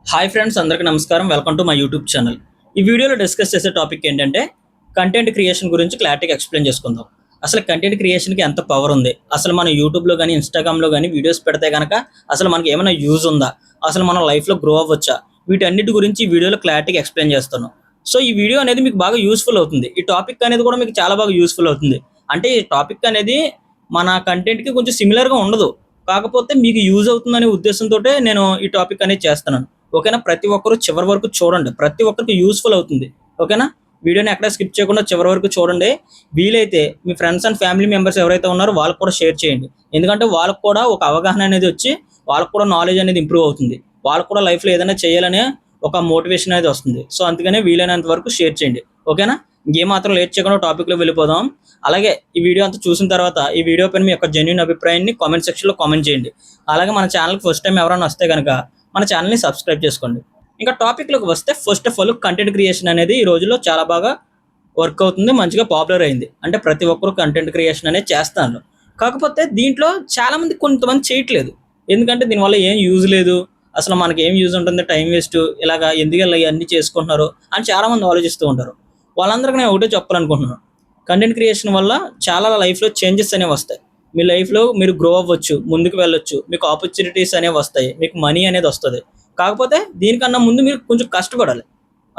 Hi friends, అందరికీ నమస్కారం. Welcome to my YouTube channel. ఈ వీడియోలో డిస్కస్ చేసే టాపిక్ ఏంటంటే కంటెంట్ క్రియేషన్ గురించి క్లారిటీగా ఎక్స్ప్లెయిన్ చేసుకుందాం. అసలు కంటెంట్ క్రియేషన్కి ఎంత పవర్ ఉంది, అసలు మన యూట్యూబ్లో కానీ ఇన్స్టాగ్రామ్లో కానీ వీడియోస్ పెడితే కనుక అసలు మనకి ఏమైనా యూజ్ ఉందా, అసలు మనం లైఫ్లో గ్రో అవ్వచ్చా, వీటన్నిటి గురించి ఈ వీడియోలో క్లారిటీగా ఎక్స్ప్లెయిన్ చేస్తాను. సో ఈ వీడియో అనేది మీకు బాగా యూస్ఫుల్ అవుతుంది. ఈ టాపిక్ అనేది కూడా మీకు చాలా బాగా యూస్ఫుల్ అవుతుంది. అంటే ఈ టాపిక్ అనేది మన కంటెంట్కి కొంచెం సిమిలర్గా ఉండదు, కాకపోతే మీకు యూజ్ అవుతుందనే ఉద్దేశంతో నేను ఈ టాపిక్ అనేది చేస్తున్నాను. ఓకేనా? ప్రతి ఒక్కరు చివరి వరకు చూడండి, ప్రతి ఒక్కరికి యూస్ఫుల్ అవుతుంది. ఓకేనా? వీడియోని ఎక్కడ స్కిప్ చేయకుండా చివరి వరకు చూడండి. వీలైతే మీ ఫ్రెండ్స్ అండ్ ఫ్యామిలీ మెంబర్స్ ఎవరైతే ఉన్నారో వాళ్ళకు కూడా షేర్ చేయండి. ఎందుకంటే వాళ్ళకు కూడా ఒక అవగాహన అనేది వచ్చి వాళ్ళకు కూడా నాలెడ్జ్ అనేది ఇంప్రూవ్ అవుతుంది. వాళ్ళకు కూడా లైఫ్లో ఏదైనా చేయాలనే ఒక మోటివేషన్ అనేది వస్తుంది. సో అందుకనే వీలైనంత వరకు షేర్ చేయండి. ఓకేనా? ఇంకేమాత్రం లేట్ చేయకుండా టాపిక్లో వెళ్ళిపోదాం. అలాగే ఈ వీడియో అంతా చూసిన తర్వాత ఈ వీడియో పైన మీ యొక్క జెన్యూన్ అభిప్రాయాన్ని కామెంట్ సెక్షన్లో కామెంట్ చేయండి. అలాగే మన ఛానల్కి ఫస్ట్ టైం ఎవరైనా వస్తే కనుక మన ఛానల్ని సబ్స్క్రైబ్ చేసుకోండి. ఇంకా టాపిక్లోకి వస్తే first of all content creation అనేది ఈ రోజుల్లో చాలా బాగా వర్క్ అవుతుంది, మంచిగా పాపులర్ అయింది. అంటే ప్రతి ఒక్కరు కంటెంట్ క్రియేషన్ అనేది చేస్తాను. కాకపోతే దీంట్లో చాలామంది కొంతమంది చేయట్లేదు. ఎందుకంటే దీనివల్ల ఏం యూజ్ లేదు, అసలు మనకి ఏం యూజ్ ఉంటుంది, టైం వేస్ట్, ఇలాగా ఎందుకు ఇలా ఇవన్నీ చేసుకుంటున్నారు అని చాలామంది ఆలోచిస్తూ ఉంటారు. వాళ్ళందరికీ నేను ఒకటే చెప్పాలనుకుంటున్నాను. కంటెంట్ క్రియేషన్ వల్ల చాలా లైఫ్లో చేంజెస్ అనేవి వస్తాయి. మీ లైఫ్లో మీరు గ్రో అవ్వచ్చు, ముందుకు వెళ్ళొచ్చు, మీకు ఆపర్చునిటీస్ అనేవి వస్తాయి, మీకు మనీ అనేది వస్తుంది. కాకపోతే దీనికన్నా ముందు మీరు కొంచెం కష్టపడాలి.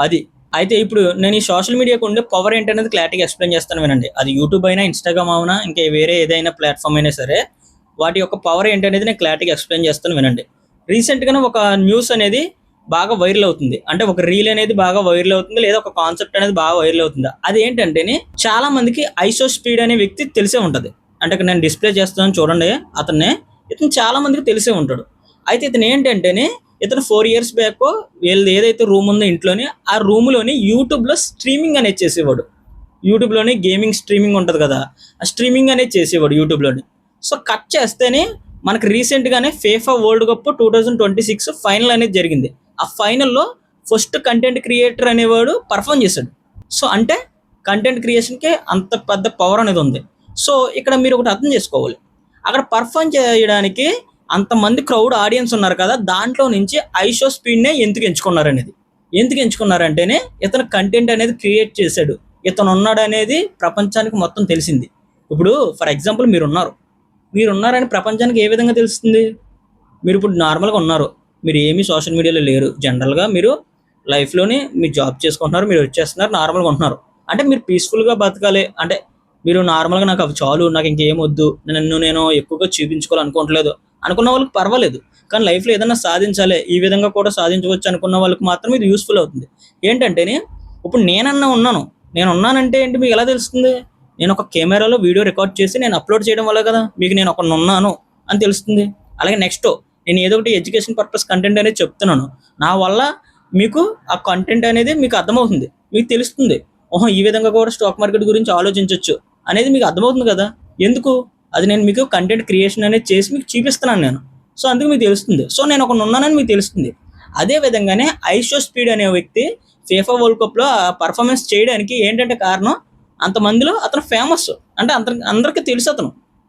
అది అయితే ఇప్పుడు నేను ఈ సోషల్ మీడియాకు ఉండే పవర్ ఏంటనేది క్లారిటీగా ఎక్స్ప్లెయిన్ చేస్తాను, వినండి. అది యూట్యూబ్ అయినా, ఇన్స్టాగ్రామ్ అయినా, ఇంకా వేరే ఏదైనా ప్లాట్ఫామ్ అయినా సరే వాటి యొక్క పవర్ ఏంటనేది నేను క్లారిటీగా ఎక్స్ప్లెయిన్ చేస్తాను, వినండి. రీసెంట్గానే ఒక న్యూస్ అనేది బాగా వైరల్ అవుతుంది. అంటే ఒక రీల్ అనేది బాగా వైరల్ అవుతుంది, లేదా ఒక కాన్సెప్ట్ అనేది బాగా వైరల్ అవుతుంది. అది ఏంటంటేనే చాలా మందికి ఐసో స్పీడ్ అనే వ్యక్తి తెలిసే ఉంటుంది. అంటే ఇక్కడ నేను డిస్ప్లే చేస్తాను చూడండి, ఇతను చాలా మందికి తెలిసే ఉంటాడు. అయితే ఇతను ఏంటంటేనే ఇతను 4 years బ్యాక్ వీళ్ళది ఏదైతే రూమ్ ఉందో ఇంట్లోని, ఆ రూమ్లోని యూట్యూబ్లో స్ట్రీమింగ్ అనేది చేసేవాడు. యూట్యూబ్లోని గేమింగ్ స్ట్రీమింగ్ ఉంటుంది కదా, ఆ స్ట్రీమింగ్ అనేది చేసేవాడు యూట్యూబ్లోని. సో కట్ చేస్తేనే మనకు రీసెంట్గానే ఫీఫా వరల్డ్ కప్ 2026 ఫైనల్ అనేది జరిగింది. ఆ ఫైనల్లో ఫస్ట్ కంటెంట్ క్రియేటర్ అనేవాడు పర్ఫామ్ చేశాడు. సో అంటే కంటెంట్ క్రియేషన్కి అంత పెద్ద పవర్ అనేది ఉంది. సో ఇక్కడ మీరు ఒకటి అర్థం చేసుకోవాలి, అక్కడ పర్ఫామ్ చేయడానికి అంతమంది క్రౌడ్ ఆడియన్స్ ఉన్నారు కదా, దాంట్లో నుంచి ఐషో స్పీడ్నే ఎందుకు ఎంచుకున్నారనేది. ఎందుకు ఎంచుకున్నారంటేనే ఇతను కంటెంట్ అనేది క్రియేట్ చేశాడు, ఇతను ఉన్నాడు అనేది ప్రపంచానికి మొత్తం తెలిసింది. ఇప్పుడు ఫర్ ఎగ్జాంపుల్ మీరున్నారని ప్రపంచానికి ఏ విధంగా తెలుస్తుంది? మీరు ఇప్పుడు నార్మల్గా ఉన్నారు, మీరు ఏమీ సోషల్ మీడియాలో లేరు, జనరల్గా మీరు లైఫ్లోని మీ జాబ్ చేసుకుంటున్నారు, మీరు వచ్చేస్తున్నారు, నార్మల్గా ఉంటున్నారు. అంటే మీరు పీస్ఫుల్గా బతకాలి, అంటే మీరు నార్మల్గా నాకు అవి చాలు, నాకు ఇంకేం వద్దు, నేను ఎక్కువగా చూపించుకోవాలనుకోవట్లేదు అనుకున్న వాళ్ళకి పర్వాలేదు. కానీ లైఫ్లో ఏదైనా సాధించాలి, ఈ విధంగా కూడా సాధించవచ్చు అనుకున్న వాళ్ళకి మాత్రం ఇది యూస్ఫుల్ అవుతుంది. ఏంటంటేనే ఇప్పుడు నేను ఉన్నానంటే ఏంటి మీకు ఎలా తెలుస్తుంది? నేను ఒక కెమెరాలో వీడియో రికార్డ్ చేసి నేను అప్లోడ్ చేయడం వల్ల కదా మీకు నేను ఒకరిని ఉన్నాను అని తెలుస్తుంది. అలాగే నెక్స్ట్ నేను ఏదో ఒకటి ఎడ్యుకేషన్ పర్పస్ కంటెంట్ అనేది చెప్తున్నాను, నా వల్ల మీకు ఆ కంటెంట్ అనేది మీకు అర్థమవుతుంది, మీకు తెలుస్తుంది. ఓహో, ఈ విధంగా కూడా స్టాక్ మార్కెట్ గురించి ఆలోచించవచ్చు అనేది మీకు అర్థమవుతుంది కదా. ఎందుకు? అది నేను మీకు కంటెంట్ క్రియేషన్ అనేది చేసి మీకు చూపిస్తున్నాను నేను. సో అందుకు మీకు తెలుస్తుంది. సో నేను ఒకటి ఉన్నానని మీకు తెలుస్తుంది. అదే విధంగానే ఐషో స్పీడ్ అనే వ్యక్తి ఫీఫా వరల్డ్ కప్లో పర్ఫార్మెన్స్ చేయడానికి ఏంటంటే కారణం, అంతమందిలో అతను ఫేమస్, అంటే అందరికీ తెలుసు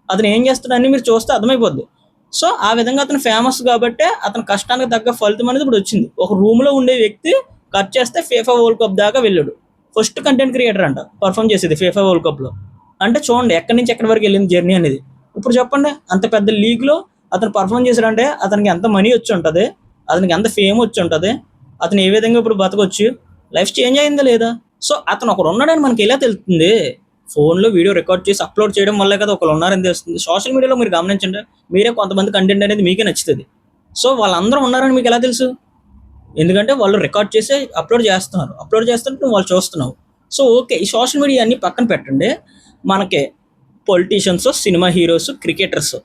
అతను ఏం చేస్తాడని మీరు చూస్తే అర్థమైపోద్ది. సో ఆ విధంగా అతను ఫేమస్ కాబట్టే అతని కష్టానికి తగ్గ ఫలితం అనేది ఇప్పుడు వచ్చింది. ఒక రూమ్లో ఉండే వ్యక్తి కట్ చేస్తే ఫీఫా వరల్డ్ కప్ దాకా వెళ్ళాడు. ఫస్ట్ కంటెంట్ క్రియేటర్ అంట పర్ఫామ్ చేసేది ఫీఫా వరల్డ్ కప్లో. అంటే చూడండి ఎక్కడి నుంచి ఎక్కడి వరకు వెళ్ళింది జర్నీ అనేది. ఇప్పుడు చెప్పండి, అంత పెద్ద లీగ్లో అతను పర్ఫామ్ చేశాడంటే అతనికి ఎంత మనీ వచ్చి ఉంటుంది, అతనికి ఎంత ఫేమ్ వచ్చి ఉంటుంది, అతను ఏ విధంగా ఇప్పుడు బతకొచ్చు, లైఫ్ చేంజ్ అయిందా లేదా? సో అతను ఒకడు ఉన్నాడని మనకి ఎలా తెలుస్తుంది? ఫోన్లో వీడియో రికార్డ్ చేసి అప్లోడ్ చేయడం వల్లే కదా ఒకరు ఉన్నారని తెలుస్తుంది. సోషల్ మీడియాలో మీరు గమనించండి, మీరే కొంతమంది కంటెంట్ అనేది మీకే నచ్చుతుంది. సో వాళ్ళందరూ ఉన్నారని మీకు ఎలా తెలుసు? ఎందుకంటే వాళ్ళు రికార్డ్ చేసి అప్లోడ్ చేస్తుంటే వాళ్ళు చూస్తున్నావు. సో ఓకే, ఈ సోషల్ మీడియా అన్ని పక్కన పెట్టండి. మనకి పొలిటీషియన్స్, సినిమా హీరోస్, క్రికెటర్స్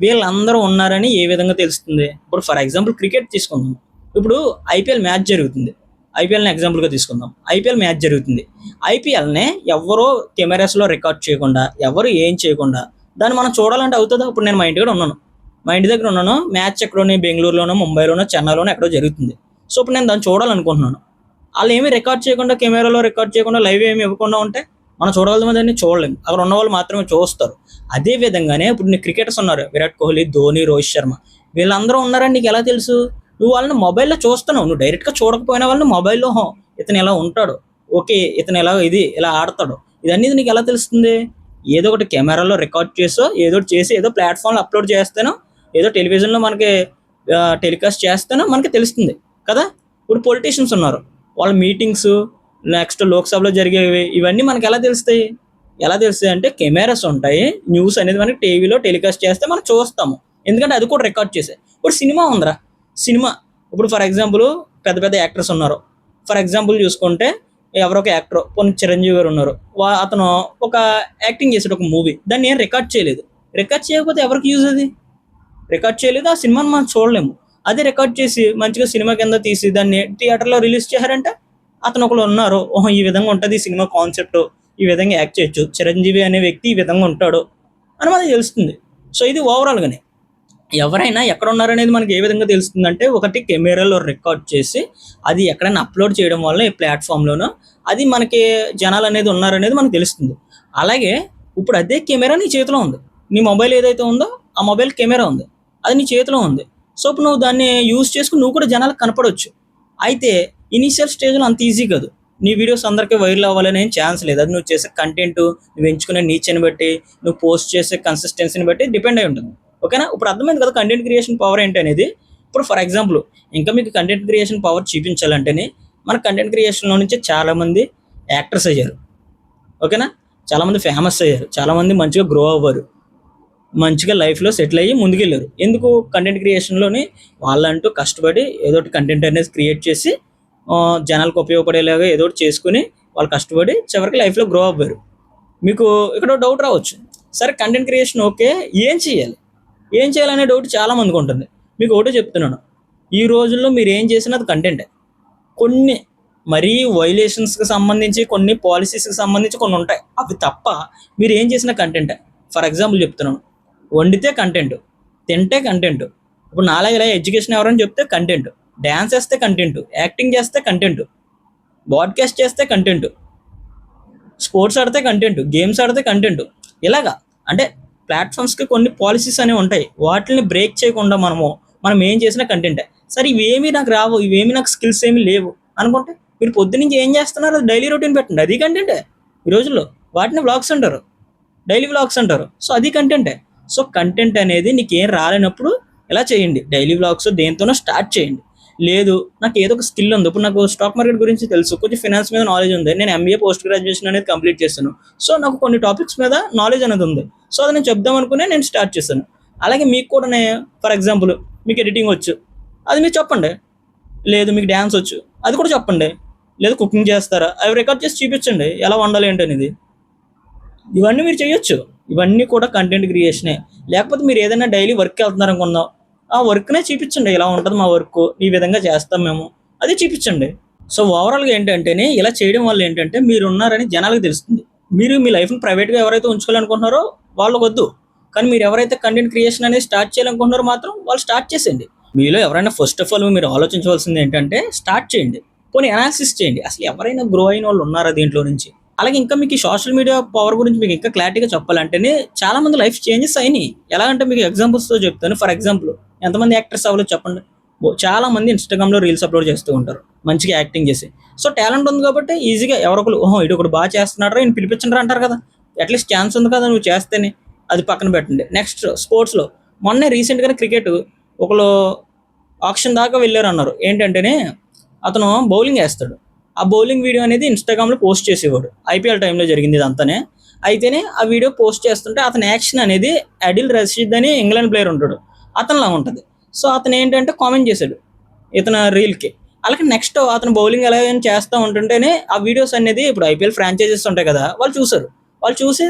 వీళ్ళందరూ ఉన్నారని ఏ విధంగా తెలుస్తుంది? ఇప్పుడు ఫర్ ఎగ్జాంపుల్ క్రికెట్ తీసుకుందాం. ఇప్పుడు ఐపీఎల్ మ్యాచ్ జరుగుతుంది. ఐపీఎల్ని ఎగ్జాంపుల్గా తీసుకుందాం. ఐపీఎల్ మ్యాచ్ జరుగుతుంది. ఐపీఎల్ని ఎవరో కెమెరాస్లో రికార్డ్ చేయకుండా, ఎవరు ఏం చేయకుండా దాన్ని మనం చూడాలంటే అవుతుందా? ఇప్పుడు నేను మా ఇంటి దగ్గర ఉన్నాను, మ్యాచ్ ఎక్కడోనే బెంగళూరులోనో, ముంబైలోనో, చెన్నైలోనో ఎక్కడో జరుగుతుంది. సో ఇప్పుడు నేను దాన్ని చూడాలనుకుంటున్నాను. వాళ్ళు ఏమీ రికార్డ్ చేయకుండా, కెమెరాలో రికార్డ్ చేయకుండా, లైవ్ ఏమి ఇవ్వకుండా ఉంటే మనం చూడగలమా? దాన్ని చూడలేము. అక్కడ ఉన్న వాళ్ళు మాత్రమే చూస్తారు. అదే విధంగానే ఇప్పుడు నీ క్రికెటర్స్ ఉన్నారు, విరాట్ కోహ్లీ, ధోని, రోహిత్ శర్మ, వీళ్ళందరూ ఉన్నారని నీకు ఎలా తెలుసు? నువ్వు వాళ్ళని మొబైల్లో చూస్తున్నావు, నువ్వు డైరెక్ట్గా చూడకపోయినా వాళ్ళని మొబైల్లో ఇతను ఇలా ఉంటాడు, ఓకే ఇతను ఇలా ఆడతాడు, ఇదన్నీ నీకు ఎలా తెలుస్తుంది? ఏదో ఒకటి కెమెరాలో రికార్డ్ చేసో ఏదో ఒకటి చేసి ఏదో ప్లాట్ఫామ్లో అప్లోడ్ చేస్తేనో ఏదో టెలివిజన్లో మనకి టెలికాస్ట్ చేస్తేనో మనకి తెలుస్తుంది కదా. ఇప్పుడు పొలిటీషియన్స్ ఉన్నారు, వాళ్ళ మీటింగ్స్ నెక్స్ట్ లోక్సభలో జరిగేవి ఇవన్నీ మనకి ఎలా తెలుస్తాయి అంటే కెమెరాస్ ఉంటాయి, న్యూస్ అనేది మనకి టీవీలో టెలికాస్ట్ చేస్తే మనం చూస్తాము, ఎందుకంటే అది కూడా రికార్డ్ చేసే. ఇప్పుడు సినిమా ఉందిరా, సినిమా ఇప్పుడు ఫర్ ఎగ్జాంపుల్ పెద్ద పెద్ద యాక్టర్స్ ఉన్నారు, ఫర్ ఎగ్జాంపుల్ చూసుకుంటే ఎవరో ఒక యాక్టర్ కొన్ని చిరంజీవి గారు ఉన్నారు, అతను ఒక యాక్టింగ్ చేసాడు ఒక మూవీ, దాన్ని ఏం రికార్డ్ చేయలేదు. రికార్డ్ చేయకపోతే ఎవరికి యూజ్? అది రికార్డ్ చేయలేదు, ఆ సినిమాని మనం చూడలేము. అదే రికార్డ్ చేసి మంచిగా సినిమా కింద తీసి దాన్ని థియేటర్లో రిలీజ్ చేశారంటే అతను ఒకరు ఉన్నారు, ఓహో ఈ విధంగా ఉంటుంది సినిమా కాన్సెప్ట్, ఈ విధంగా యాక్ట్ చేయొచ్చు, చిరంజీవి అనే వ్యక్తి ఈ విధంగా ఉంటాడు అని మనకి తెలుస్తుంది. సో ఇది ఓవరాల్గానే ఎవరైనా ఎక్కడ ఉన్నారనేది మనకి ఏ విధంగా తెలుస్తుందంటే, ఒకటి కెమెరాలో రికార్డ్ చేసి అది ఎక్కడైనా అప్లోడ్ చేయడం వల్ల ఈ ప్లాట్ఫామ్లోనో అది మనకి జనాలు అనేది ఉన్నారనేది మనకు తెలుస్తుంది. అలాగే ఇప్పుడు అదే కెమెరా నీ చేతిలో ఉంది, నీ మొబైల్ ఏదైతే ఉందో ఆ మొబైల్ కెమెరా ఉంది, అది నీ చేతిలో ఉంది. సో ఇప్పుడు నువ్వు దాన్ని యూజ్ చేసుకుని నువ్వు కూడా జనాలకు కనపడవచ్చు. అయితే ఇనీషియల్ స్టేజ్లో అంత ఈజీ కాదు, నీ వీడియోస్ అందరికీ వైరల్ అవ్వాలనే ఛాన్స్ లేదు. అది నువ్వు చేసే కంటెంట్, నువ్వు ఎంచుకునే నీచ్ని బట్టి, నువ్వు పోస్ట్ చేసే కన్సిస్టెన్సీని బట్టి డిపెండ్ అయి ఉంటుంది. ఓకేనా, ఇప్పుడు అర్థమైంది కదా కంటెంట్ క్రియేషన్ పవర్ ఏంటి అనేది. ఇప్పుడు ఫర్ ఎగ్జాంపుల్ ఇంకా మీకు కంటెంట్ క్రియేషన్ పవర్ చూపించాలంటేనే మన కంటెంట్ క్రియేషన్లో నుంచి చాలామంది యాక్టర్స్ అయ్యారు, ఓకేనా, చాలామంది ఫేమస్ అయ్యారు, చాలామంది మంచిగా గ్రో అవ్వరు, మంచిగా లైఫ్లో సెటిల్ అయ్యి ముందుకెళ్ళారు. ఎందుకు? కంటెంట్ క్రియేషన్లోని వాళ్ళంటూ కష్టపడి ఏదో ఒకటి కంటెంట్ అనేది క్రియేట్ చేసి జనాలకు ఉపయోగపడేలాగా ఏదో ఒకటి చేసుకుని వాళ్ళు కష్టపడి చివరికి లైఫ్లో గ్రో అవ్వారు. మీకు ఇక్కడ డౌట్ రావచ్చు, సరే కంటెంట్ క్రియేషన్ ఓకే, ఏం చేయాలనే డౌట్ చాలామందికి ఉంటుంది. మీకు ఒకటే చెప్తున్నాను, ఈ రోజుల్లో మీరు ఏం చేసినా అది కంటెంటే. కొన్ని మరీ వైలేషన్స్కి సంబంధించి కొన్ని పాలసీస్కి సంబంధించి కొన్ని ఉంటాయి, అవి తప్ప మీరు ఏం చేసినా కంటెంటే. ఫర్ ఎగ్జాంపుల్ చెప్తున్నాను, వండితే కంటెంట్, తింటే కంటెంట్, ఇప్పుడు నాలాగా ఇలా ఎడ్యుకేషన్ ఎవరైనా చెప్తే కంటెంట్, డ్యాన్స్ వేస్తే కంటెంట్, యాక్టింగ్ చేస్తే కంటెంట్, బాడ్కాస్ట్ చేస్తే కంటెంట్, స్పోర్ట్స్ ఆడితే కంటెంట్, గేమ్స్ ఆడితే కంటెంట్. ఇలాగా అంటే ప్లాట్ఫామ్స్కి కొన్ని పాలసీస్ అనేవి ఉంటాయి, వాటిని బ్రేక్ చేయకుండా మనం ఏం చేసినా కంటెంటే. సరే ఇవేమీ నాకు రావు, ఇవేమీ నాకు స్కిల్స్ ఏమీ లేవు అనుకుంటే మీరు పొద్దునుంచి ఏం చేస్తున్నారు, డైలీ రొటీన్ పెట్టండి, అది కంటెంటే. ఈ రోజుల్లో వాటిని వ్లాగ్స్ అంటారు, డైలీ వ్లాగ్స్ అంటారు. సో అది కంటెంటే. సో కంటెంట్ అనేది నీకు ఏం రాలేనప్పుడు ఎలా చేయండి, డైలీ వ్లాగ్స్ దేంతోనో స్టార్ట్ చేయండి. లేదు నాకు ఏదో ఒక స్కిల్ ఉంది, ఇప్పుడు నాకు స్టాక్ మార్కెట్ గురించి తెలుసు, కొంచెం ఫినాన్స్ మీద నాలెడ్జ్ ఉంది, నేను ఎంబీఏ పోస్ట్ గ్రాడ్యుయేషన్ అనేది కంప్లీట్ చేస్తాను, సో నాకు కొన్ని టాపిక్స్ మీద నాలెడ్జ్ అనేది ఉంది, సో అది నేను చెప్దాం అనుకునే నేను స్టార్ట్ చేశాను. అలాగే మీకు కూడా ఫర్ ఎగ్జాంపుల్ మీకు ఎడిటింగ్ వచ్చు, అది మీరు చెప్పండి. లేదు మీకు డ్యాన్స్ వచ్చు, అది కూడా చెప్పండి. లేదు కుకింగ్ చేస్తారా, అవి రికార్డ్ చేసి చూపించండి ఎలా వండాలి ఏంటి అనేది. ఇవన్నీ మీరు చేయొచ్చు, ఇవన్నీ కూడా కంటెంట్ క్రియేషనే. లేకపోతే మీరు ఏదైనా డైలీ వర్క్ వెళ్తున్నారు అనుకుందాం, ఆ వర్క్నే చూపించండి, ఇలా ఉంటుంది మా వర్క్, ఈ విధంగా చేస్తాం మేము, అది చూపించండి. సో ఓవరాల్గా ఏంటంటేనే ఇలా చేయడం వల్ల ఏంటంటే మీరు ఉన్నారని జనాలకు తెలుస్తుంది. మీరు మీ లైఫ్ని ప్రైవేట్గా ఎవరైతే ఉంచుకోవాలనుకుంటున్నారో వాళ్ళకి వద్దు, కానీ మీరు ఎవరైతే కంటెంట్ క్రియేషన్ అనేది స్టార్ట్ చేయాలనుకుంటున్నారో మాత్రం వాళ్ళు స్టార్ట్ చేసేయండి. మీలో ఎవరైనా ఫస్ట్ ఆఫ్ ఆల్ మీరు ఆలోచించవలసింది ఏంటంటే స్టార్ట్ చేయండి, కొన్ని అనాలిసిస్ చేయండి, అసలు ఎవరైనా గ్రో అయిన వాళ్ళు ఉన్నారా దీంట్లో నుంచి. అలాగే ఇంకా మీకు ఈ సోషల్ మీడియా పవర్ గురించి మీకు ఇంకా క్లారిటీగా చెప్పాలంటేనే చాలా మంది లైఫ్ చేంజెస్ అయినాయి. ఎలా అంటే మీకు ఎగ్జాంపుల్స్తో చెప్తాను. ఫర్ ఎగ్జాంపుల్ ఎంతమంది యాక్టర్స్ అవ్వలేదు చెప్పండి. చాలా మంది ఇన్స్టాగ్రామ్లో రీల్స్ అప్లోడ్ చేస్తూ ఉంటారు మంచిగా యాక్టింగ్ చేసి. సో టాలెంట్ ఉంది కాబట్టి ఈజీగా ఎవరొకరు ఇటు ఒకటి బాగా చేస్తున్నాడు ఈయన పిలిపించండి అంటారు కదా, అట్లీస్ట్ ఛాన్స్ ఉంది కదా నువ్వు చేస్తేనే, అది పక్కన పెట్టండి. నెక్స్ట్ స్పోర్ట్స్లో మొన్నే రీసెంట్గానే క్రికెట్ ఒకరు ఆక్షన్ దాకా వెళ్ళారు అన్నారు. ఏంటంటేనే అతను బౌలింగ్ వేస్తాడు, ఆ బౌలింగ్ వీడియో అనేది ఇన్స్టాగ్రామ్లో పోస్ట్ చేసేవాడు, ఐపీఎల్ టైంలో జరిగింది ఇదంతానే. అయితేనే ఆ వీడియో పోస్ట్ చేస్తుంటే అతని యాక్షన్ అనేది అడిల్ రషీద్ అని ఇంగ్లాండ్ ప్లేయర్ ఉంటాడు, అతనిలా ఉంటుంది. సో అతను ఏంటంటే కామెంట్ చేశాడు ఇతను రీల్కి. అలాగే నెక్స్ట్ అతను బౌలింగ్ ఎలా చేస్తూ ఉంటుంటేనే ఆ వీడియోస్ అనేది ఇప్పుడు ఐపీఎల్ ఫ్రాంచైజెస్ ఉంటాయి కదా, వాళ్ళు చూశారు, వాళ్ళు చూసి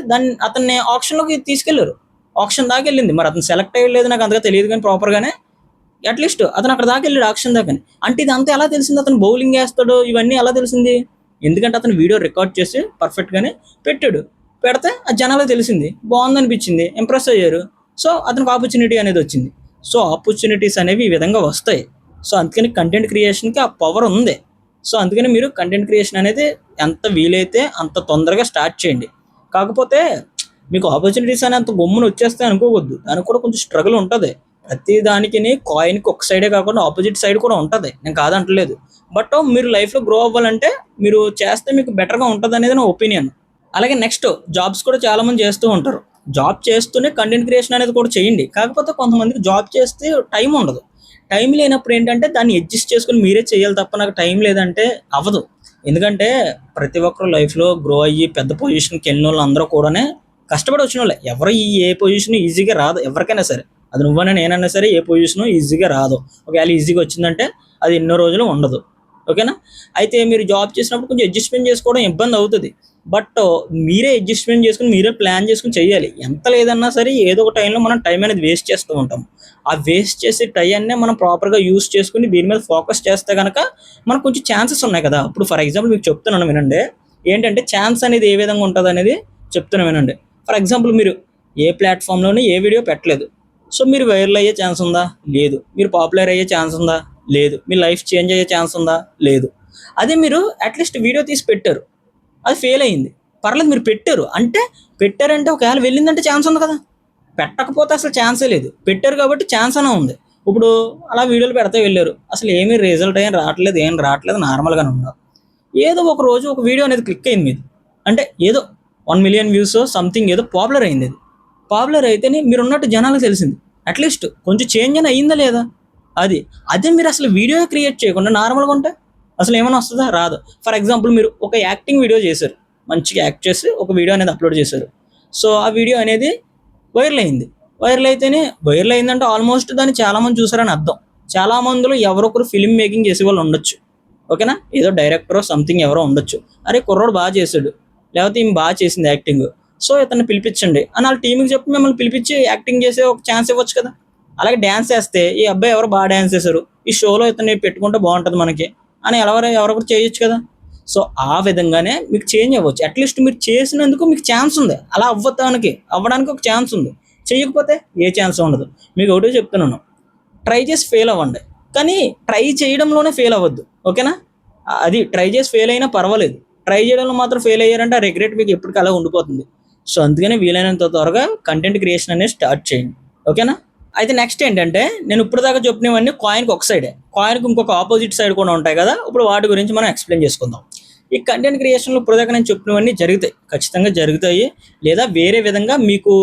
అతన్ని ఆప్షన్లోకి తీసుకెళ్లారు, ఆప్షన్ దాకా వెళ్ళింది. మరి అతను సెలెక్ట్ అయ్యలేదు నాకు అంతగా తెలియదు, కానీ ప్రాపర్గానే అట్లీస్ట్ అతను అక్కడ దాకా వెళ్ళాడు ఆప్షన్ దాకా. అంటే ఇదంతా ఎలా తెలిసింది, అతను బౌలింగ్ వేస్తాడు ఇవన్నీ ఎలా తెలిసింది? ఎందుకంటే అతను వీడియో రికార్డ్ చేసి పర్ఫెక్ట్గానే పెట్టాడు, పెడితే ఆ జనాలకు తెలిసింది, బాగుందనిపించింది, ఇంప్రెస్ అయ్యారు. సో అతనికి ఆపర్చునిటీ అనేది వచ్చింది. సో ఆపర్చునిటీస్ అనేవి ఈ విధంగా వస్తాయి. సో అందుకని కంటెంట్ క్రియేషన్కి ఆ పవర్ ఉంది. సో అందుకని మీరు కంటెంట్ క్రియేషన్ అనేది ఎంత వీలైతే అంత తొందరగా స్టార్ట్ చేయండి. కాకపోతే మీకు ఆపర్చునిటీస్ అని అంత గమ్మున వచ్చేస్తాయి అనుకోవద్దు, దానికి కూడా కొంచెం స్ట్రగుల్ ఉంటుంది. ప్రతి దానికి కాయిన్కి ఒక సైడే కాకుండా ఆపోజిట్ సైడ్ కూడా ఉంటుంది, నేను కాదంటలేదు. బట్ మీరు లైఫ్లో గ్రో అవ్వాలంటే మీరు చేస్తే మీకు బెటర్గా ఉంటుంది అనేది నా ఒపీనియన్. అలాగే నెక్స్ట్ జాబ్స్ కూడా చాలామంది చేస్తూ ఉంటారు. జాబ్ చేస్తూనే కంటెంట్ క్రియేషన్ అనేది కూడా చేయండి. కాకపోతే కొంతమందికి జాబ్ చేస్తే టైం ఉండదు. టైం లేనప్పుడు ఏంటంటే దాన్ని అడ్జస్ట్ చేసుకుని మీరే చేయాలి తప్ప నాకు టైం లేదంటే అవ్వదు. ఎందుకంటే ప్రతి ఒక్కరు లైఫ్లో గ్రో అయ్యి పెద్ద పొజిషన్కి వెళ్ళిన వాళ్ళు అందరూ కూడా కష్టపడి వచ్చిన వాళ్ళే. ఎవరు ఏ పొజిషన్ ఈజీగా రాదు ఎవరికైనా సరే. అది నువ్వైనా నేనైనా సరే ఏ పొజిషన్ ఈజీగా రాదు. ఒకవేళ ఈజీగా వచ్చిందంటే అది ఎన్నో రోజులు ఉండదు. ఓకేనా? అయితే మీరు జాబ్ చేసినప్పుడు కొంచెం అడ్జస్ట్మెంట్ చేసుకోవడం ఇబ్బంది అవుతుంది. బట్ మీరే అడ్జస్ట్మెంట్ చేసుకుని మీరే ప్లాన్ చేసుకుని చేయాలి. ఎంత లేదన్నా సరే ఏదో ఒక టైంలో మనం టైం అనేది వేస్ట్ చేస్తూ ఉంటాం. ఆ వేస్ట్ చేసే టైంనే మనం ప్రాపర్గా యూస్ చేసుకుని దీని మీద ఫోకస్ చేస్తే కనుక మనకు కొంచెం ఛాన్సెస్ ఉన్నాయి కదా. ఇప్పుడు ఫర్ ఎగ్జాంపుల్ మీకు చెప్తున్నాను వినండి. ఏంటంటే ఛాన్స్ అనేది ఏ విధంగా ఉంటుంది అనేది చెప్తున్నాను వినండి. ఫర్ ఎగ్జాంపుల్ మీరు ఏ ప్లాట్ఫామ్లోనూ ఏ వీడియో పెట్టలేదు. సో మీరు వైరల్ అయ్యే ఛాన్స్ ఉందా? లేదు. మీరు పాపులర్ అయ్యే ఛాన్స్ ఉందా? లేదు. మీ లైఫ్ చేంజ్ అయ్యే ఛాన్స్ ఉందా? లేదు. అదే మీరు అట్లీస్ట్ వీడియో తీసి పెట్టారు, అది ఫెయిల్ అయింది, పర్లేదు మీరు పెట్టారు అంటే పెట్టారంటే ఒకవేళ వెళ్ళిందంటే ఛాన్స్ ఉంది కదా. పెట్టకపోతే అసలు ఛాన్సే లేదు. పెట్టారు కాబట్టి ఛాన్స్ అనే ఉంది. ఇప్పుడు అలా వీడియోలు పెడితే వెళ్ళారు, అసలు ఏమీ రిజల్ట్ ఏం రావట్లేదు, నార్మల్గానే ఉన్నారు. ఏదో ఒక రోజు ఒక వీడియో అనేది క్లిక్ అయింది మీది, అంటే ఏదో 1 మిలియన్ వ్యూస్ సంథింగ్ ఏదో పాపులర్ అయింది. అది పాపులర్ అయితేనే మీరు ఉన్నట్టు జనాలకు తెలిసింది. అట్లీస్ట్ కొంచెం చేంజ్ అని అయిందా లేదా? అది అదే మీరు అసలు వీడియో క్రియేట్ చేయకుండా నార్మల్గా ఉంటే అసలు ఏమైనా వస్తుందా? రాదు. ఫర్ ఎగ్జాంపుల్ మీరు ఒక యాక్టింగ్ వీడియో చేశారు, మంచిగా యాక్ట్ చేసి ఒక వీడియో అనేది అప్లోడ్ చేశారు. సో ఆ వీడియో అనేది వైరల్ అయింది. వైరల్ అయిందంటే ఆల్మోస్ట్ దాన్ని చాలామంది చూసారని అర్థం. చాలామందిలో ఎవరొకరు ఫిల్మ్ మేకింగ్ చేసే వాళ్ళు ఉండొచ్చు. ఓకేనా? ఏదో డైరెక్టరో సంథింగ్ ఎవరో ఉండొచ్చు. అరే కుర్రోడు బాగా చేశాడు, లేకపోతే ఈమె బాగా చేసింది యాక్టింగ్, సో ఇతన్ని పిలిపించండి అని వాళ్ళ టీంకి చెప్పి మిమ్మల్ని పిలిపించి యాక్టింగ్ చేసే ఒక ఛాన్స్ ఇవ్వచ్చు కదా. అలాగే డ్యాన్స్ చేస్తే ఈ అబ్బాయి ఎవరు బాగా డ్యాన్స్ చేశారు, ఈ షోలో ఇతన్ని పెట్టుకుంటే బాగుంటుంది మనకి అని ఎవరొకరు చేయొచ్చు కదా. సో ఆ విధంగానే మీకు చేంజ్ అవ్వచ్చు. అట్లీస్ట్ మీరు చేసినందుకు మీకు ఛాన్స్ ఉంది, అలా అవ్వడానికి ఒక ఛాన్స్ ఉంది. చేయకపోతే ఏ ఛాన్స్ ఉండదు. మీకు ఒకటే చెప్తున్నాను, ట్రై చేసి ఫెయిల్ అవ్వండి, కానీ ట్రై చేయడంలోనే ఫెయిల్ అవ్వద్దు. ఓకేనా? అది ట్రై చేసి ఫెయిల్ అయినా పర్వాలేదు, ట్రై చేయడంలో మాత్రం ఫెయిల్ అయ్యారంటే ఆ రిగ్రెట్ మీకు ఎప్పటికీ అలా ఉండిపోతుంది. సో అందుకనే వీలైనంత త్వరగా కంటెంట్ క్రియేషన్ అనేది స్టార్ట్ చేయండి. ఓకేనా? అయితే నెక్స్ట్ ఏంటంటే నేను ఇప్పుడు దాకా చెప్పినవన్నీ కాయిన్కి ఒక సైడే, కాయిన్కి ఇంకొక ఆపోజిట్ సైడ్ కూడా ఉంటాయి కదా. ఇప్పుడు వాటి గురించి మనం ఎక్స్ప్లెయిన్ చేసుకుందాం. ఈ కంటెంట్ క్రియేషన్లో ఇప్పుడు దాకా నేను చెప్పినవన్నీ జరుగుతాయి, ఖచ్చితంగా జరుగుతాయి. లేదా వేరే విధంగా మీకు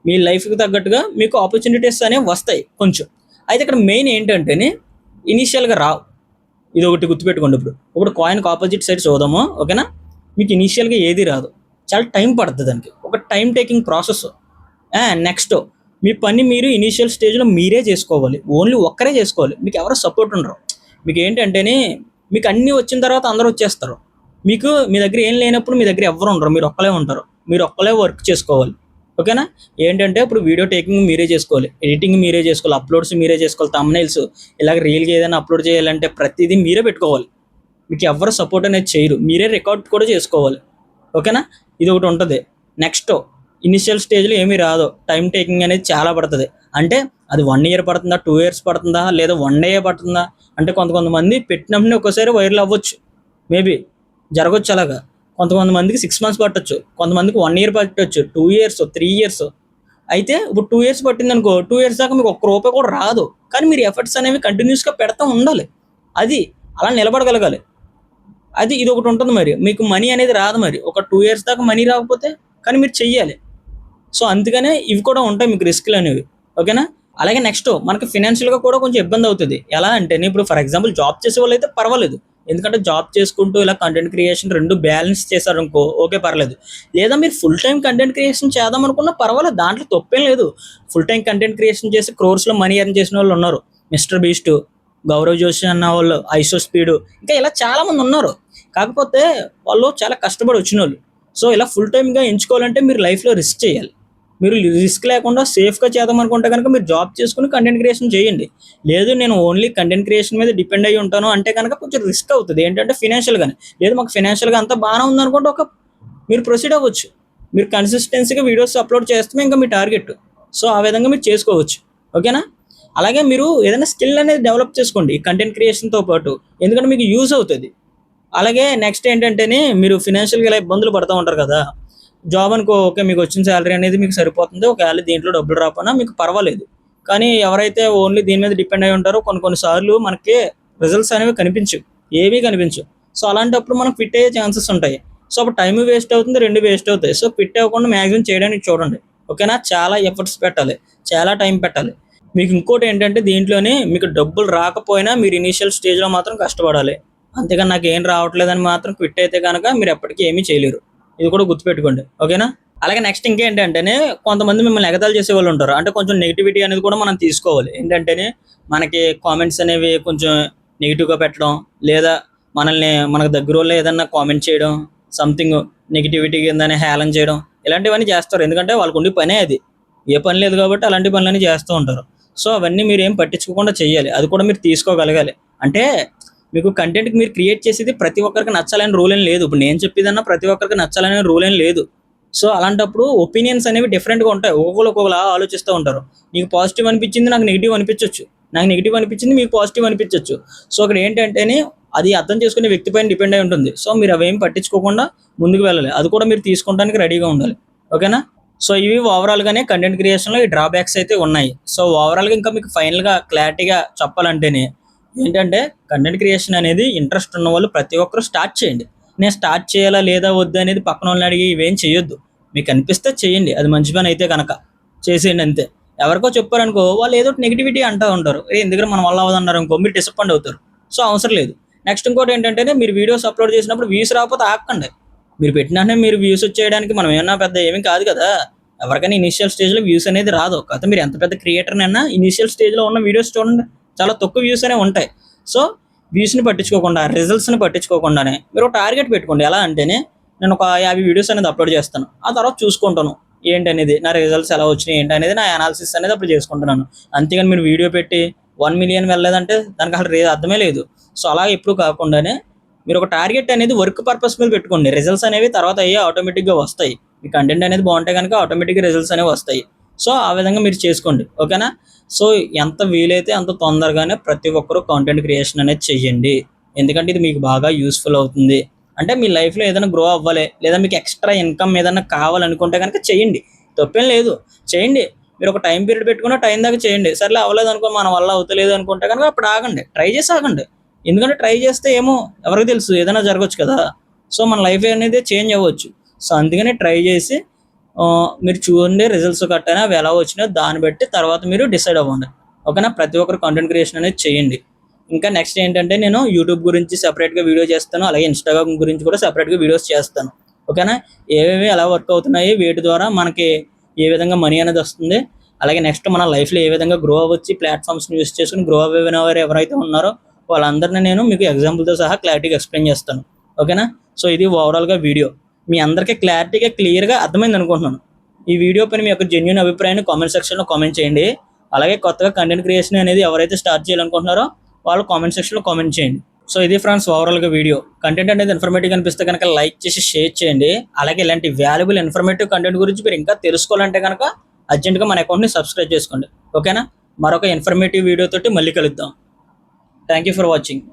మీ లైఫ్కి తగ్గట్టుగా మీకు ఆపర్చునిటీస్ అనేవి వస్తాయి కొంచెం. అయితే ఇక్కడ మెయిన్ ఏంటంటేనే ఇనీషియల్గా రావు. ఇది ఒకటి గుర్తుపెట్టుకోండి. ఇప్పుడు కాయిన్కి ఆపోజిట్ సైడ్ చూద్దాము. ఓకేనా? మీకు ఇనీషియల్గా ఏది రాదు, చాలా టైం పడుతుంది దానికి, ఒక టైం టేకింగ్ ప్రాసెస్. నెక్స్ట్ మీ పని మీరు ఇనీషియల్ స్టేజ్లో మీరే చేసుకోవాలి, ఓన్లీ ఒక్కరే చేసుకోవాలి, మీకు ఎవరో సపోర్ట్ ఉండరు. మీకు ఏంటంటేనే మీకు అన్నీ వచ్చిన తర్వాత అందరూ వచ్చేస్తారు. మీకు మీ దగ్గర ఏం లేనప్పుడు మీ దగ్గర ఎవరు ఉండరు, మీరు ఒక్కలే ఉంటారు, మీరు ఒక్కలే వర్క్ చేసుకోవాలి. ఓకేనా? ఏంటంటే ఇప్పుడు వీడియో టేకింగ్ మీరే చేసుకోవాలి, ఎడిటింగ్ మీరే చేసుకోవాలి, అప్లోడ్స్ మీరే చేసుకోవాలి, థంబ్నెయిల్స్ ఇలాగ రీల్గా ఏదైనా అప్లోడ్ చేయాలంటే ప్రతిదీ మీరే పెట్టుకోవాలి. మీకు ఎవరు సపోర్ట్ అనేది చేయరు, మీరే రికార్డ్ కూడా చేసుకోవాలి. ఓకేనా? ఇది ఒకటి ఉంటుంది. నెక్స్ట్ ఇనిషియల్ స్టేజ్లో ఏమీ రాదు, టైం టేకింగ్ అనేది చాలా పడుతుంది. అంటే అది 1 year పడుతుందా, 2 years పడుతుందా, లేదా 1 day పడుతుందా అంటే కొంతమంది పెట్టినప్పుడు ఒకసారి వైరల్ అవ్వచ్చు, మేబీ జరగవచ్చు అలాగా. కొంతమందికి 6 months పట్టొచ్చు, కొంతమందికి 1 year పట్టొచ్చు, 2 years 3 years. అయితే ఇప్పుడు 2 years పట్టింది అనుకో, 2 years దాకా మీకు ఒక్క రూపాయి కూడా రాదు. కానీ మీరు ఎఫర్ట్స్ అనేవి కంటిన్యూస్గా పెడతా ఉండాలి, అది అలా నిలబడగలగాలి. ఇది ఒకటి ఉంటుంది. మరి మీకు మనీ అనేది రాదు, మరి ఒక 2 years దాకా మనీ రాకపోతే, కానీ మీరు చెయ్యాలి. సో అందుకనే ఇవి కూడా ఉంటాయి మీకు రిస్క్లు అనేవి. ఓకేనా? అలాగే నెక్స్ట్ మనకి ఫినాన్షియల్గా కూడా కొంచెం ఇబ్బంది అవుతుంది. ఎలా అంటే ఇప్పుడు ఫర్ ఎగ్జాంపుల్ జాబ్ చేసే వాళ్ళు అయితే పర్వాలేదు, ఎందుకంటే జాబ్ చేసుకుంటూ ఇలా కంటెంట్ క్రియేషన్ 2 బ్యాలెన్స్ చేశారనుకో ఓకే పర్లేదు. లేదా మీరు ఫుల్ టైం కంటెంట్ క్రియేషన్ చేద్దాం అనుకున్నా పర్వాలేదు, దాంట్లో తప్పేం లేదు. ఫుల్ టైం కంటెంట్ క్రియేషన్ చేసి క్రోర్స్లో మనీ ఎర్న్ చేసిన వాళ్ళు ఉన్నారు. మిస్టర్ బీస్ట్, గౌరవ్ జోషి అన్న వాళ్ళు, ఐసో స్పీడ్, ఇంకా ఇలా చాలామంది ఉన్నారు. కాకపోతే వాళ్ళు చాలా కష్టపడి వచ్చిన వాళ్ళు. సో ఇలా ఫుల్ టైమ్గా ఎంచుకోవాలంటే మీరు లైఫ్లో రిస్క్ చేయాలి. మీరు రిస్క్ లేకుండా సేఫ్గా చేద్దాం అనుకుంటే కనుక మీరు జాబ్ చేసుకుని కంటెంట్ క్రియేషన్ చేయండి. లేదు నేను ఓన్లీ కంటెంట్ క్రియేషన్ మీద డిపెండ్ అయ్యి ఉంటాను అంటే కనుక కొంచెం రిస్క్ అవుతుంది. ఏంటంటే ఫినాన్షియల్గానే, లేదు మాకు ఫినాన్షియల్గా అంతా బాగానే ఉందనుకుంటే మీరు ప్రొసీడ్ అవ్వచ్చు. మీరు కన్సిస్టెన్సీగా వీడియోస్ అప్లోడ్ చేస్తే ఇంకా మీ టార్గెట్. సో ఆ విధంగా మీరు చేసుకోవచ్చు. ఓకేనా? అలాగే మీరు ఏదైనా స్కిల్ అనేది డెవలప్ చేసుకోండి ఈ కంటెంట్ క్రియేషన్తో పాటు, ఎందుకంటే మీకు యూజ్ అవుతుంది. అలాగే నెక్స్ట్ ఏంటంటేనే మీరు ఫినాన్షియల్గా ఇలా ఇబ్బందులు పడుతూ ఉంటారు కదా. జాబ్ అనుకో ఓకే, మీకు వచ్చిన శాలరీ అనేది మీకు సరిపోతుంది, ఒకవేళ దీంట్లో డబ్బులు రాకపోయినా మీకు పర్వాలేదు. కానీ ఎవరైతే ఓన్లీ దీని మీద డిపెండ్ అయి ఉంటారో కొన్నిసార్లు మనకి రిజల్ట్స్ అనేవి కనిపించవు, ఏమీ కనిపించవు. సో అలాంటప్పుడు మనం క్విట్ అయ్యే ఛాన్సెస్ ఉంటాయి. సో అప్పుడు టైం వేస్ట్ అవుతుంది, 2 వేస్ట్ అవుతాయి. సో క్విట్ అవ్వకుండా మ్యాక్సిమం చేయడానికి చూడండి. ఓకేనా? చాలా ఎఫర్ట్స్ పెట్టాలి, చాలా టైం పెట్టాలి. మీకు ఇంకోటి ఏంటంటే దీంట్లోనే మీకు డబ్బులు రాకపోయినా మీరు ఇనీషియల్ స్టేజ్లో మాత్రం కష్టపడాలి. అంతేగాని నాకు ఏం రావట్లేదని మాత్రం క్విట్ అయితే కనుక మీరు ఎప్పటికీ ఏమీ చేయలేరు. ఇది కూడా గుర్తుపెట్టుకోండి. ఓకేనా? అలాగే నెక్స్ట్ ఇంకేంటంటేనే కొంతమంది మిమ్మల్ని ఎగతాళి చేసే వాళ్ళు ఉంటారు. అంటే కొంచెం నెగిటివిటీ అనేది కూడా మనం తీసుకోవాలి. ఏంటంటేనే మనకి కామెంట్స్ అనేవి కొంచెం నెగిటివ్గా పెట్టడం, లేదా మనకు దగ్గర వాళ్ళు ఏదన్నా కామెంట్ చేయడం, సంథింగ్ నెగిటివిటీ కిందనే హేళన చేయడం, ఇలాంటివన్నీ చేస్తారు. ఎందుకంటే వాళ్ళకు ఉండే పనే అది. ఏ పని లేదు కాబట్టి అలాంటి పనులన్నీ చేస్తూ ఉంటారు. సో అవన్నీ మీరు ఏం పట్టించుకోకుండా చేయాలి. అది కూడా మీరు తీసుకోగలగాలి. అంటే మీకు కంటెంట్ మీరు క్రియేట్ చేసేది ప్రతి ఒక్కరికి నచ్చాలని రూల్ ఏం లేదు. ఇప్పుడు నేను చెప్పేదన్నా ప్రతి ఒక్కరికి నచ్చాలనే రూల్ ఏం లేదు. సో అలాంటప్పుడు ఒపీనియన్స్ అనేవి డిఫరెంట్గా ఉంటాయి. ఒక్కొక్కలా ఆలోచిస్తూ ఉంటారు. నీకు పాజిటివ్ అనిపించింది నాకు నెగిటివ్ అనిపించవచ్చు, నాకు నెగిటివ్ అనిపించింది మీకు పాజిటివ్ అనిపించవచ్చు. సో అక్కడ ఏంటంటేనే అది అర్థం చేసుకునే వ్యక్తి పైన డిపెండ్ అయి ఉంటుంది. సో మీరు అవేం పట్టించుకోకుండా ముందుకు వెళ్ళాలి. అది కూడా మీరు తీసుకోవడానికి రెడీగా ఉండాలి. ఓకేనా? సో ఇవి ఓవరాల్గానే కంటెంట్ క్రియేషన్లో ఈ డ్రాబ్యాక్స్ అయితే ఉన్నాయి. సో ఓవరాల్గా ఇంకా మీకు ఫైనల్గా క్లారిటీగా చెప్పాలంటేనే ఏంటంటే కంటెంట్ క్రియేషన్ అనేది ఇంట్రెస్ట్ ఉన్న వాళ్ళు ప్రతి ఒక్కరు స్టార్ట్ చేయండి. నేను స్టార్ట్ చేయాలా లేదా వద్దు అనేది పక్కన వాళ్ళని అడిగి ఇవేం చేయొద్దు. మీకు అనిపిస్తే చేయండి, అది మంచి పని అయితే కనుక చేసేయండి అంతే. ఎవరికో చెప్పారనుకో వాళ్ళు ఏదో నెగిటివిటీ అంటూ ఉంటారు, ఎందుకంటే మన వల్ల అవ్వదన్నారు అనుకో మీరు డిసప్పాయింట్ అవుతారు. సో అవసరం లేదు. నెక్స్ట్ ఇంకోటి ఏంటంటే మీరు వీడియోస్ అప్లోడ్ చేసినప్పుడు వ్యూస్ రాకపోతే ఆగకండి. మీరు పెట్టినట్టే మీరు వ్యూస్ వచ్చేయడానికి మనం ఏమన్నా పెద్ద ఏమీ కాదు కదా. ఎవరికైనా ఇనిషియల్ స్టేజ్లో వ్యూస్ అనేది రాదు. కాకపోతే మీరు ఎంత పెద్ద క్రియేటర్నైనా ఇనిషియల్ స్టేజ్లో ఉన్న వీడియోస్ చూడండి, చాలా తక్కువ వ్యూస్ అనేవి ఉంటాయి. సో వ్యూస్ని పట్టించుకోకుండా, రిజల్ట్స్ని పట్టించుకోకుండానే మీరు ఒక టార్గెట్ పెట్టుకోండి. ఎలా అంటేనే నేను ఒక 50 వీడియోస్ అనేది అప్లోడ్ చేస్తాను, ఆ తర్వాత చూసుకుంటాను ఏంటనేది, నా రిజల్ట్స్ ఎలా వచ్చినాయి ఏంటి అనేది నా అనాలిసిస్ అనేది అప్పుడు చేసుకుంటున్నాను. అంతేగాని మీరు వీడియో పెట్టి 1 మిలియన్ వెళ్ళలేదంటే దానికి అసలు అర్థమే లేదు. సో అలా ఎప్పుడు కాకుండానే మీరు ఒక టార్గెట్ అనేది వర్క్ పర్పస్ మీద పెట్టుకోండి. రిజల్ట్స్ అనేవి తర్వాత అయ్యే ఆటోమేటిక్గా వస్తాయి. మీ కంటెంట్ అనేది బాగుంటే కనుక ఆటోమేటిక్గా రిజల్ట్స్ అనేవి వస్తాయి. సో ఆ విధంగా మీరు చేసుకోండి. ఓకేనా? సో ఎంత వీలైతే అంత తొందరగానే ప్రతి ఒక్కరూ కాంటెంట్ క్రియేషన్ అనేది చెయ్యండి. ఎందుకంటే ఇది మీకు బాగా యూస్ఫుల్ అవుతుంది. అంటే మీ లైఫ్లో ఏదైనా గ్రో అవ్వాలి, లేదా మీకు ఎక్స్ట్రా ఇన్కమ్ ఏదైనా కావాలనుకుంటే కనుక చేయండి, తప్పేం లేదు, చేయండి. మీరు ఒక టైం పీరియడ్ పెట్టుకున్న టైం దాకా చేయండి. సర్లే అవ్వలేదు అనుకో, మన వల్ల అవుతలేదు అనుకుంటే కనుక అప్పుడు ఆగండి, ట్రై చేసి ఆగండి. ఎందుకంటే ట్రై చేస్తే ఏమో ఎవరికి తెలుసు, ఏదైనా జరగవచ్చు కదా. సో మన లైఫ్ అనేది చేంజ్ అవ్వచ్చు. సో అందుకని ట్రై చేసి మీరు చూడండి, రిజల్ట్స్ కట్టైనా అవి ఎలా వచ్చినాయో దాన్ని బట్టి తర్వాత మీరు డిసైడ్ అవ్వండి. ఓకేనా? ప్రతి ఒక్కరు కాంటెంట్ క్రియేషన్ అనేది చేయండి. ఇంకా నెక్స్ట్ ఏంటంటే నేను యూట్యూబ్ గురించి సెపరేట్గా వీడియో చేస్తాను, అలాగే ఇన్స్టాగ్రామ్ గురించి కూడా సెపరేట్గా వీడియోస్ చేస్తాను. ఓకేనా? ఏవేవి ఎలా వర్క్ అవుతున్నాయి, వేటి ద్వారా మనకి ఏ విధంగా మనీ అనేది వస్తుంది, అలాగే నెక్స్ట్ మన లైఫ్లో ఏ విధంగా గ్రో అవ్వచ్చు, ప్లాట్ఫామ్స్ని యూస్ చేసుకుని గ్రో అవ్వని వారు ఎవరైతే ఉన్నారో వాళ్ళందరినీ నేను మీకు ఎగ్జాంపుల్తో సహా క్లారిటీగా ఎక్స్ప్లెయిన్ చేస్తాను. ఓకేనా? సో ఇది ఓవరాల్గా వీడియో మీ అందరికీ క్లియర్గా అర్థమైంది అనుకుంటున్నాను. ఈ వీడియో పైన మీ యొక్క జెన్యూన్ అభిప్రాయాన్ని కామెంట్ సెక్షన్లో కామెంట్ చేయండి. అలాగే కొత్తగా కంటెంట్ క్రియేషన్ అనేది ఎవరైతే స్టార్ట్ చేయాలనుకుంటున్నారో వాళ్ళు కామెంట్ సెక్షన్లో కామెంట్ చేయండి. సో ఇది ఫ్రెండ్స్ ఓవరాల్గా వీడియో. కంటెంట్ అనేది ఇన్ఫర్మేటివ్ అనిపిస్తే కనుక లైక్ చేసి షేర్ చేయండి. అలాగే ఇలాంటి వాల్యుబుల్ ఇన్ఫర్మేటివ్ కంటెంట్ గురించి మీరు ఇంకా తెలుసుకోవాలంటే కనుక అర్జెంట్గా మన అకౌంట్ని సబ్స్క్రైబ్ చేసుకోండి. ఓకేనా? మరొక ఇన్ఫర్మేటివ్ వీడియో తోటి మళ్ళీ కలుద్దాం. Thank you for watching.